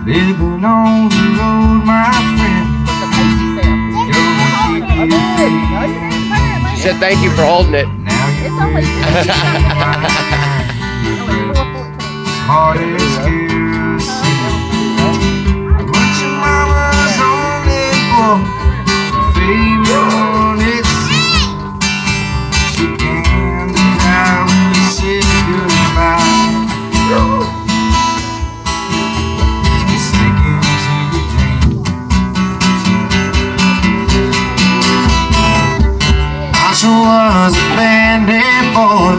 Living on the road, my friend, is gonna keep you safe. She said thank you for holding it. Now you're It's only hard as kerosene. But your mama's only boy, fame on its seat. She handed out and said goodbye. Sneak into your dream. Asha was a bandit boy.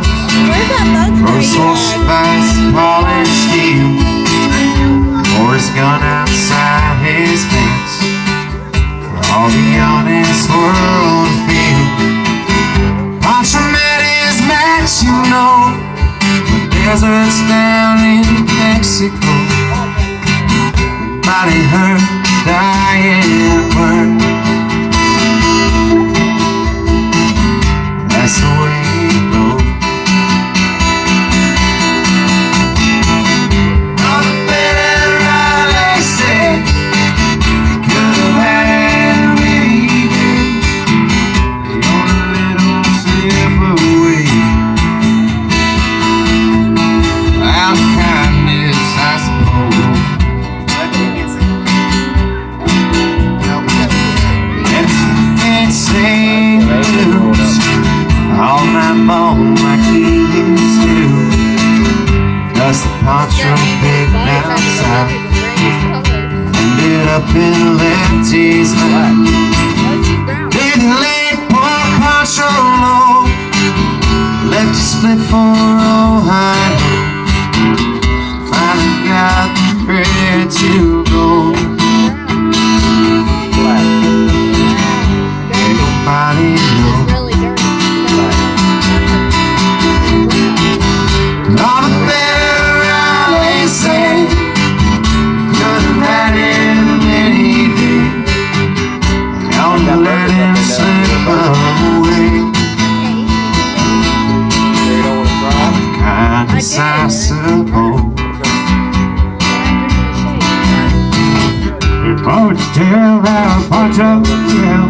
Where's that bug Rose horse spice, polished steel, or his gun outside his fence, for all the honest world to feel. Pancho met his match, you know, the deserts down in Mexico. Body hurt, dying burn. That's the way it goes. All night long like he used to. Does the poncho big down south, ended up in Lefty's mouth. Didn't let poor Poncho low, left a split for Ohio. Finally got the credit to go. Ain't nobody know. All the better I say, could have had him any day. I only let him slip away. Kindness, I suppose. If I would tell how Poncho would tell,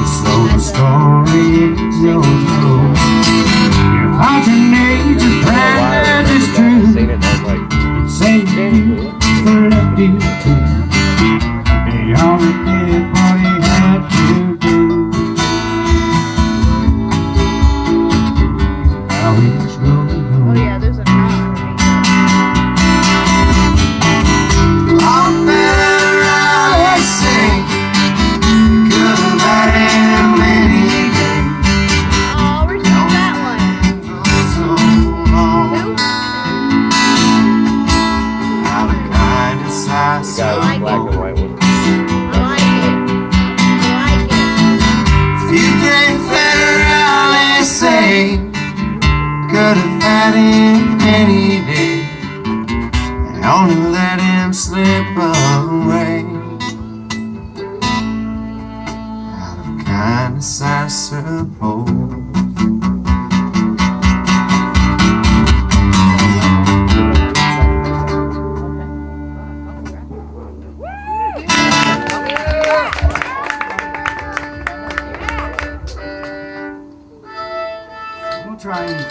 so the story is yours. Your heart and nature's brand is true. Same thing for Lefty too. He always did what he had to do. How he's going. Oh yeah, there's a knot. All better I say, could have had him any day. Oh, where's that one? So long, out of kindness I Got a black and suppose. white one. I like it. I like it. You drink better, I say, could have had him any day. I only let him slip away. Out of kindness, I suppose. We'll try and